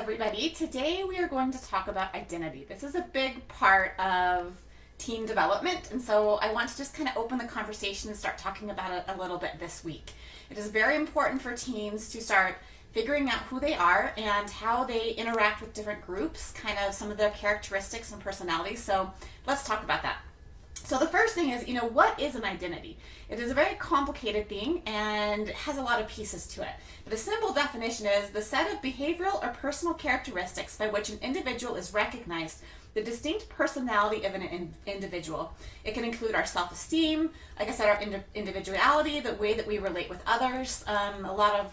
everybody. Today we are going to talk about identity. This is a big part of teen development, and so I want to just kind of open the conversation and start talking about it a little bit this week. It is very important for teens to start figuring out who they are and how they interact with different groups, kind of some of their characteristics and personalities. So let's talk about that. So the first thing is, what is an identity? It is a very complicated thing and has a lot of pieces to it. But a simple definition is the set of behavioral or personal characteristics by which an individual is recognized, the distinct personality of an individual. It can include our self-esteem, like I said, our individuality, the way that we relate with others.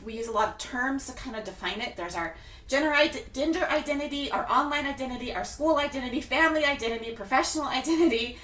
We use a lot of terms to kind of define it. There's our gender identity, our online identity, our school identity, family identity, professional identity.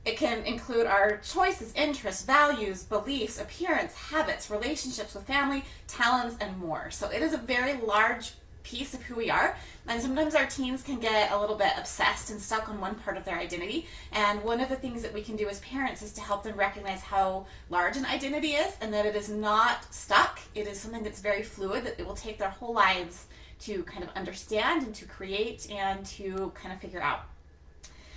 It can include our choices, interests, values, beliefs, appearance, habits, relationships with family, talents, and more. So it is a very large piece of who we are, and sometimes our teens can get a little bit obsessed and stuck on one part of their identity. And one of the things that we can do as parents is to help them recognize how large an identity is, and that it is not stuck. It is something that's very fluid, that it will take their whole lives to kind of understand and to create and to kind of figure out.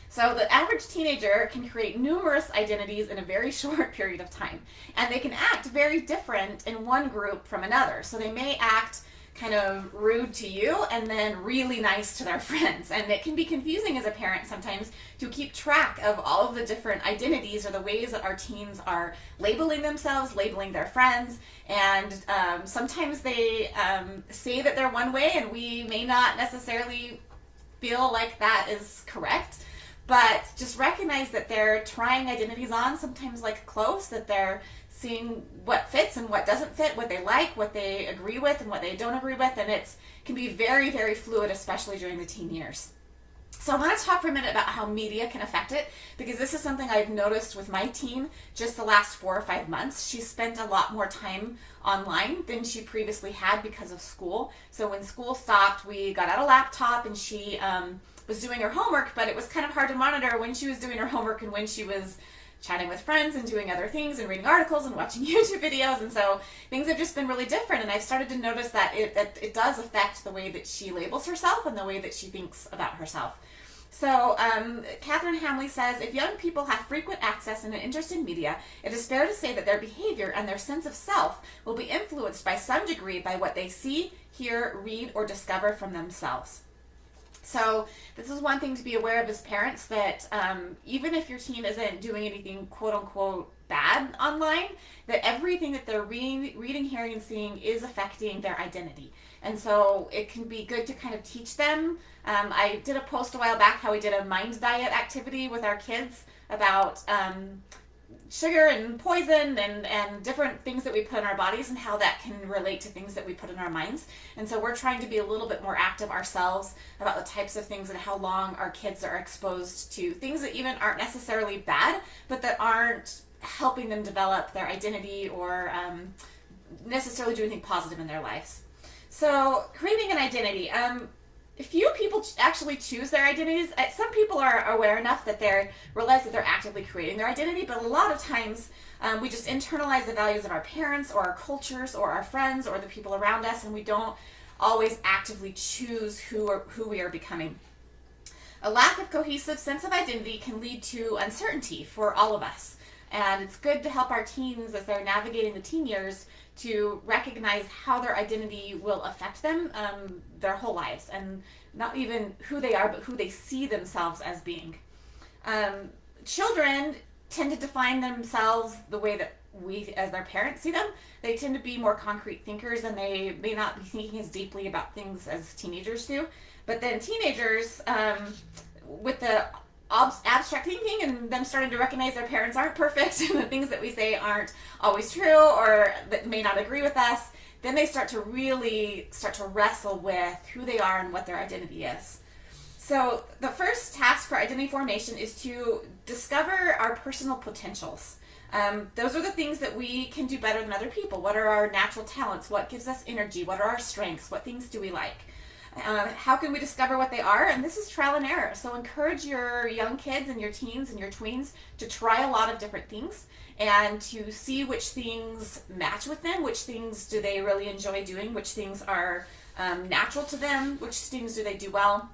So the average teenager can create numerous identities in a very short period of time, and they can act very different in one group from another. So they may act kind of rude to you and then really nice to their friends, and it can be confusing as a parent sometimes to keep track of all of the different identities or the ways that our teens are labeling themselves, labeling their friends. And sometimes they say that they're one way, and we may not necessarily feel like that is correct. But just recognize that they're trying identities on, sometimes like clothes, that they're seeing what fits and what doesn't fit, what they like, what they agree with and what they don't agree with, and it can be very, very fluid, especially during the teen years. So I want to talk for a minute about how media can affect it, because this is something I've noticed with my teen just the last 4 or 5 months. She spent a lot more time online than she previously had because of school. So when school stopped, we got out a laptop, and she was doing her homework, but it was kind of hard to monitor when she was doing her homework and when she was chatting with friends and doing other things and reading articles and watching YouTube videos. And so things have just been really different, and I've started to notice that it does affect the way that she labels herself and the way that she thinks about herself. So Catherine Hamley says, if young people have frequent access and an interest in media, it is fair to say that their behavior and their sense of self will be influenced by some degree by what they see, hear, read, or discover from themselves. So this is one thing to be aware of as parents, that even if your teen isn't doing anything quote-unquote bad online, that everything that they're reading, hearing, and seeing is affecting their identity. And so it can be good to kind of teach them. I did a post a while back how we did a mind diet activity with our kids about sugar and poison and different things that we put in our bodies and how that can relate to things that we put in our minds. And so we're trying to be a little bit more active ourselves about the types of things and how long our kids are exposed to things that even aren't necessarily bad, but that aren't helping them develop their identity or necessarily do anything positive in their lives. So creating an identity. Few people actually choose their identities. Some people are aware enough that they realize that they're actively creating their identity, but a lot of times we just internalize the values of our parents or our cultures or our friends or the people around us, and we don't always actively choose who we are becoming. A lack of cohesive sense of identity can lead to uncertainty for all of us, and it's good to help our teens as they're navigating the teen years to recognize how their identity will affect them their whole lives, and not even who they are, but who they see themselves as being. Children tend to define themselves the way that we as their parents see them. They tend to be more concrete thinkers, and they may not be thinking as deeply about things as teenagers do. But then teenagers, with the abstract thinking and them starting to recognize their parents aren't perfect and the things that we say aren't always true or that may not agree with us, then they start to wrestle with who they are and what their identity is. So the first task for identity formation is to discover our personal potentials. Those are the things that we can do better than other people. What are our natural talents? What gives us energy? What are our strengths? What things do we like? How can we discover what they are? And this is trial and error. So encourage your young kids and your teens and your tweens to try a lot of different things and to see which things match with them, which things do they really enjoy doing, which things are natural to them, which things do they do well.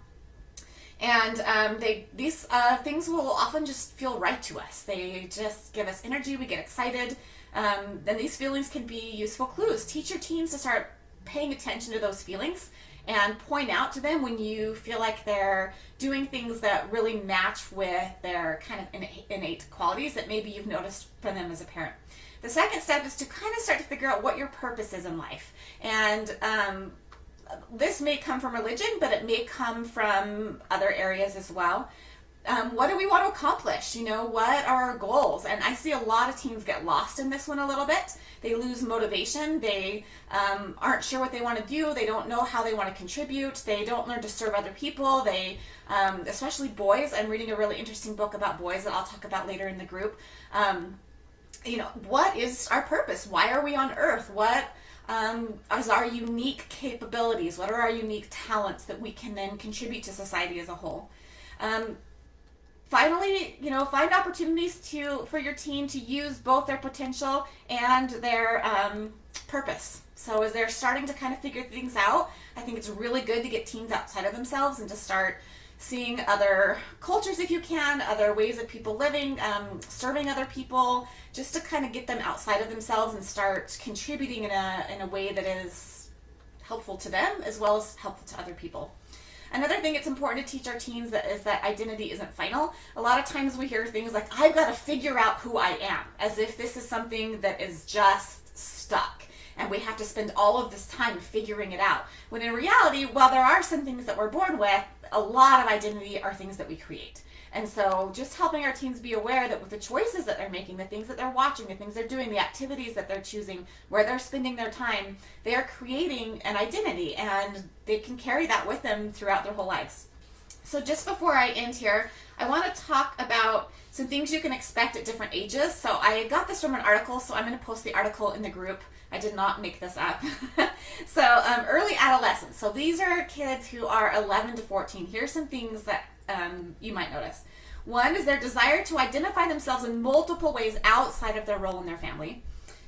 And these things will often just feel right to us. They just give us energy, we get excited. Then these feelings can be useful clues. Teach your teens to start paying attention to those feelings and point out to them when you feel like they're doing things that really match with their kind of innate qualities that maybe you've noticed from them as a parent. The second step is to kind of start to figure out what your purpose is in life. And this may come from religion, but it may come from other areas as well. What do we want to accomplish? What are our goals? And I see a lot of teens get lost in this one a little bit. They lose motivation. They aren't sure what they want to do. They don't know how they want to contribute. They don't learn to serve other people. Especially boys. I'm reading a really interesting book about boys that I'll talk about later in the group. What is our purpose? Why are we on earth? What is our unique capabilities? What are our unique talents that we can then contribute to society as a whole? Finally, find opportunities for your teen to use both their potential and their purpose. So as they're starting to kind of figure things out, I think it's really good to get teens outside of themselves and to start seeing other cultures if you can, other ways of people living, serving other people, just to kind of get them outside of themselves and start contributing in a way that is helpful to them as well as helpful to other people. Another thing it's important to teach our teens is that identity isn't final. A lot of times we hear things like, I've got to figure out who I am, as if this is something that is just stuck and we have to spend all of this time figuring it out. When in reality, while there are some things that we're born with, a lot of identity are things that we create. And so just helping our teens be aware that with the choices that they're making, the things that they're watching, the things they're doing, the activities that they're choosing, where they're spending their time, they are creating an identity and they can carry that with them throughout their whole lives. So just before I end here, I want to talk about some things you can expect at different ages. So I got this from an article, so I'm going to post the article in the group. I did not make this up. So early adolescence. So these are kids who are 11 to 14. Here's some things that you might notice. One is their desire to identify themselves in multiple ways outside of their role in their family.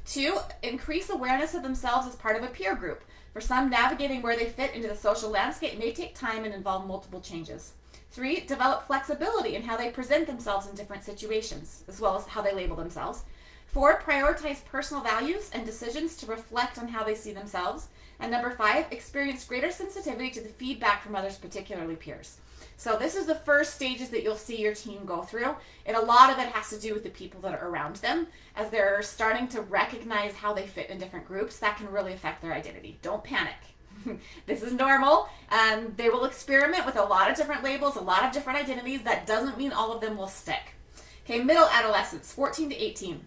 2, increase awareness of themselves as part of a peer group. For some, navigating where they fit into the social landscape may take time and involve multiple changes. 3, develop flexibility in how they present themselves in different situations, as well as how they label themselves. 4, prioritize personal values and decisions to reflect on how they see themselves. And number 5, experience greater sensitivity to the feedback from others, particularly peers. So this is the first stages that you'll see your teen go through. And a lot of it has to do with the people that are around them. As they're starting to recognize how they fit in different groups, that can really affect their identity. Don't panic. This is normal. They will experiment with a lot of different labels, a lot of different identities. That doesn't mean all of them will stick. Okay, middle adolescence, 14 to 18.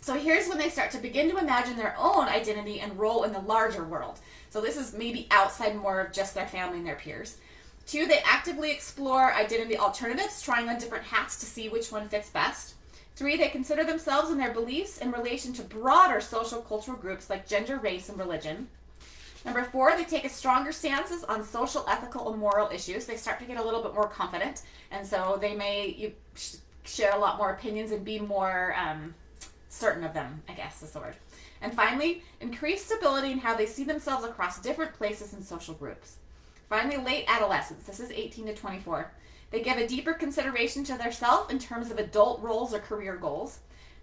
So here's when they start to begin to imagine their own identity and role in the larger world. So this is maybe outside more of just their family and their peers. 2, they actively explore identity alternatives, trying on different hats to see which one fits best. 3, they consider themselves and their beliefs in relation to broader social cultural groups like gender, race, and religion. Number 4, they take a stronger stances on social, ethical, and moral issues. They start to get a little bit more confident, and so they may share a lot more opinions and be more certain of them, I guess is the word. And finally, increased stability in how they see themselves across different places and social groups. Finally, late adolescence. This is 18 to 24. They give a deeper consideration to their self in terms of adult roles or career goals.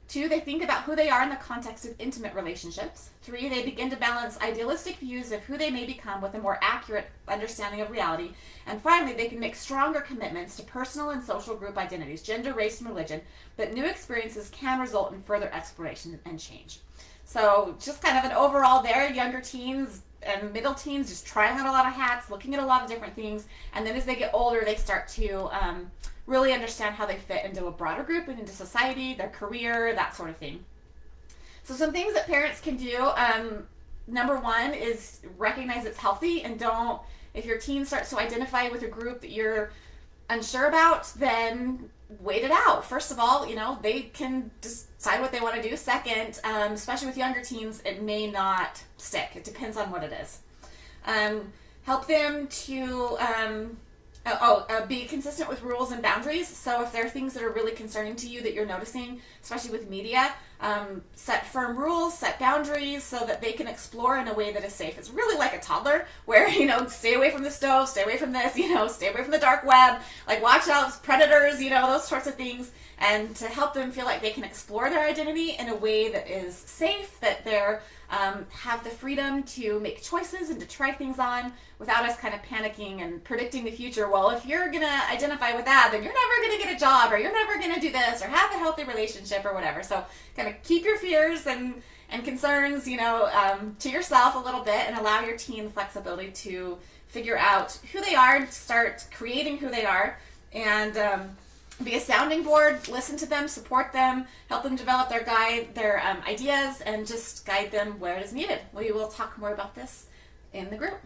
2, they think about who they are in the context of intimate relationships. 3, they begin to balance idealistic views of who they may become with a more accurate understanding of reality. And finally, they can make stronger commitments to personal and social group identities, gender, race, and religion, but new experiences can result in further exploration and change. So just kind of an overall there, younger teens and middle teens just trying on a lot of hats, looking at a lot of different things, and then as they get older, they start to really understand how they fit into a broader group and into society, their career, that sort of thing. So some things that parents can do, number 1 is recognize it's healthy and don't, if your teen starts to identify with a group that you're unsure about, then wait it out. First of all, they can decide what they want to do. Second, especially with younger teens, it may not stick. It depends on what it is. help them to be consistent with rules and boundaries. So if there are things that are really concerning to you that you're noticing, especially with media, set firm rules, set boundaries so that they can explore in a way that is safe. It's really like a toddler where, stay away from the stove, stay away from this, stay away from the dark web, like watch out, predators, those sorts of things. And to help them feel like they can explore their identity in a way that is safe, that they're have the freedom to make choices and to try things on without us kind of panicking and predicting the future. Well, if you're going to identify with that, then you're never going to get a job, or you're never going to do this, or have a healthy relationship, or whatever. So kind of keep your fears and concerns, to yourself a little bit, and allow your team the flexibility to figure out who they are and start creating who they are. And be a sounding board, listen to them, support them, help them develop their ideas, and just guide them where it is needed. We will talk more about this in the group.